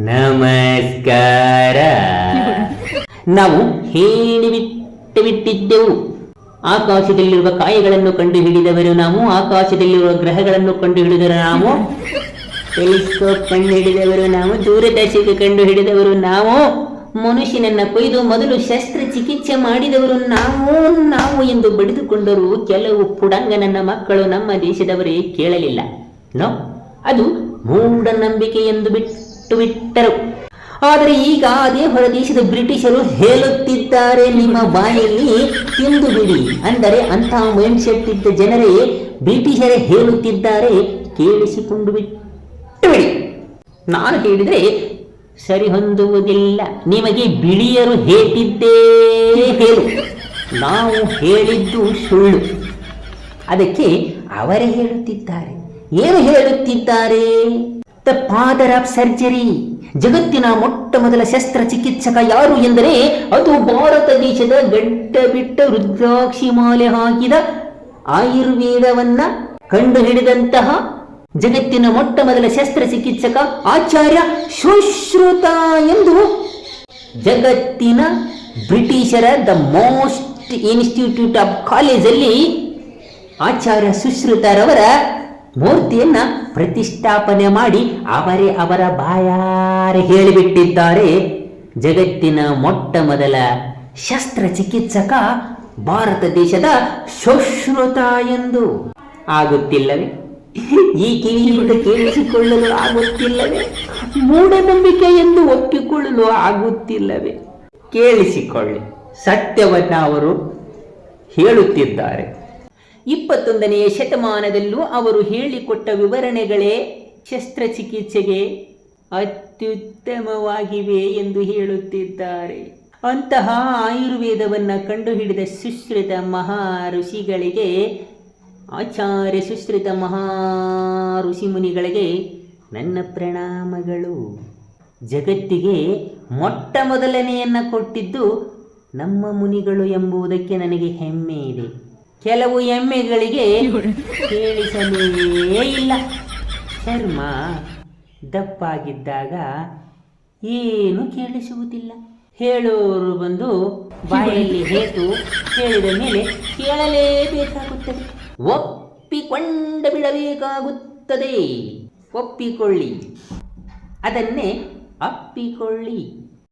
ನಮಸ್ಕಾರ. ನಾವು ಹೇಳಿಬಿಟ್ಟಿದ್ದೆವು, ಆಕಾಶದಲ್ಲಿರುವ ಕಾಯಗಳನ್ನು ಕಂಡು ಹಿಡಿದವರು ನಾವು, ಆಕಾಶದಲ್ಲಿರುವ ಗ್ರಹಗಳನ್ನು ಕಂಡು ಹಿಡಿದವರು ನಾವು, ಟೆಲಿಸ್ಕೋಪ್ ಕಂಡು ಹಿಡಿದವರು ನಾವು, ದೂರದರ್ಶಕ ಕಂಡು ಹಿಡಿದವರು ನಾವು, ಮನುಷ್ಯನನ್ನ ಕೊಯ್ದು ಮೊದಲು ಶಸ್ತ್ರಚಿಕಿತ್ಸೆ ಮಾಡಿದವರು ನಾವು ಎಂದು ಬಡಿದುಕೊಂಡರು ಕೆಲವು ಪುಡಂಗ ನನ್ನ ಮಕ್ಕಳು ನಮ್ಮ ದೇಶದವರೇ ಕೇಳಲಿಲ್ಲ. ನೋ, ಅದು ಮೂಢನಂಬಿಕೆ ಎಂದು ಬಿಟ್ಟರು. ಆದರೆ ಈಗ ಅದೇ ಹೊರ ದೇಶದ ಬ್ರಿಟಿಷರು ಹೇಳುತ್ತಿದ್ದಾರೆ, ನಿಮ್ಮ ಬಾಯಲ್ಲಿ ತಿಂದು ಬಿಡಿ. ಅಂದರೆ ಅಂತಹ ಮೈಂಡ್ ಸೆಟ್ ಇದ್ದ ಜನರೇ ಬ್ರಿಟಿಷರೇ ಹೇಳುತ್ತಿದ್ದಾರೆ, ಕೇಳಿಸಿಕೊಂಡು ಬಿಟ್ಟು ಬಿಡಿ. ನಾನು ಹೇಳಿದರೆ ಸರಿ ಹೊಂದುವುದಿಲ್ಲ. ನಿಮಗೆ ಬಿಳಿಯರು ಹೇಳಿದ್ದೇ ಹೇಳು, ನಾವು ಹೇಳಿದ್ದು ಸುಳ್ಳು. ಅದಕ್ಕೆ ಅವರೇ ಹೇಳುತ್ತಿದ್ದಾರೆ. ಏನು ಹೇಳುತ್ತಿದ್ದಾರೆ? ದ ಫಾದರ್ ಆಫ್ ಸರ್ಜರಿ, ಜಗತ್ತಿನ ಮೊಟ್ಟ ಮೊದಲ ಶಸ್ತ್ರಚಿಕಿತ್ಸಕ ಯಾರು ಎಂದರೆ ಅದು ಭಾರತ ದೇಶದ ಗಡ್ಡ ಬಿಟ್ಟ ರುದ್ರಾಕ್ಷಿ ಮಾಲೆ ಹಾಕಿದ ಆಯುರ್ವೇದವನ್ನ ಕಂಡು ಹಿಡಿದಂತಹ ಜಗತ್ತಿನ ಮೊಟ್ಟ ಮೊದಲ ಶಸ್ತ್ರಚಿಕಿತ್ಸಕ ಆಚಾರ್ಯ ಸುಶ್ರುತ ಎಂದು ಜಗತ್ತಿನ ಬ್ರಿಟಿಷರ ದ ಮೋಸ್ಟ್ ಇನ್ಸ್ಟಿಟ್ಯೂಟ್ ಆಫ್ ಕಾಲೇಜಲ್ಲಿ ಆಚಾರ್ಯ ಸುಶ್ರುತರವರ ಮೂರ್ತಿಯನ್ನ ಪ್ರತಿಷ್ಠಾಪನೆ ಮಾಡಿ ಅವರೇ ಅವರ ಬಾಯಾರೆ ಹೇಳಿಬಿಟ್ಟಿದ್ದಾರೆ, ಜಗತ್ತಿನ ಮೊಟ್ಟ ಮೊದಲ ಶಸ್ತ್ರಚಿಕಿತ್ಸಕ ಭಾರತ ದೇಶದ ಸುಶ್ರುತ ಎಂದು. ಆಗುತ್ತಿಲ್ಲವೇ? ಈ ಕಿವಿಯಿಂದ ಕೇಳಿಸಿಕೊಳ್ಳಲು ಆಗುತ್ತಿಲ್ಲವೇ? ಮೂಢನಂಬಿಕೆ ಎಂದು ಒಪ್ಪಿಕೊಳ್ಳಲು ಆಗುತ್ತಿಲ್ಲವೇ? ಕೇಳಿಸಿಕೊಳ್ಳಿ, ಸತ್ಯವನ್ನ ಅವರು ಹೇಳುತ್ತಿದ್ದಾರೆ. 21ನೇ ಶತಮಾನದಲ್ಲೂ ಅವರು ಹೇಳಿಕೊಟ್ಟ ವಿವರಣೆಗಳೇ ಶಸ್ತ್ರಚಿಕಿತ್ಸೆಗೆ ಅತ್ಯುತ್ತಮವಾಗಿವೆ ಎಂದು ಹೇಳುತ್ತಿದ್ದಾರೆ. ಅಂತಹ ಆಯುರ್ವೇದವನ್ನ ಕಂಡುಹಿಡಿದ ಸುಶ್ರುತ ಮಹಾ ಋಷಿಗಳಿಗೆ, ಆಚಾರ್ಯ ಸುಶ್ರುತ ಮಹಾ ಋಷಿ ಮುನಿಗಳಿಗೆ ನನ್ನ ಪ್ರಣಾಮಗಳು. ಜಗತ್ತಿಗೆ ಮೊಟ್ಟ ಮೊದಲನೆಯನ್ನ ಕೊಟ್ಟಿದ್ದು ನಮ್ಮ ಮುನಿಗಳು ಎಂಬುದಕ್ಕೆ ನನಗೆ ಹೆಮ್ಮೆ ಇದೆ. ಕೆಲವು ಎಮ್ಮೆಗಳಿಗೆ ಕೇಳಿಸಲೇ ಇಲ್ಲ. ಚರ್ಮ ದಪ್ಪಾಗಿದ್ದಾಗ ಏನು ಕೇಳಿಸುವುದಿಲ್ಲ. ಹೇಳೋರು ಬಂದು ಬಾಯಲ್ಲಿ ಹೇತು ಹೇಳಿದ ಮೇಲೆ ಕೇಳಲೇಬೇಕಾಗುತ್ತದೆ, ಒಪ್ಪಿಕೊಂಡು ಬಿಡಬೇಕಾಗುತ್ತದೆ. ಒಪ್ಪಿಕೊಳ್ಳಿ, ಅದನ್ನೇ ಅಪ್ಪಿಕೊಳ್ಳಿ.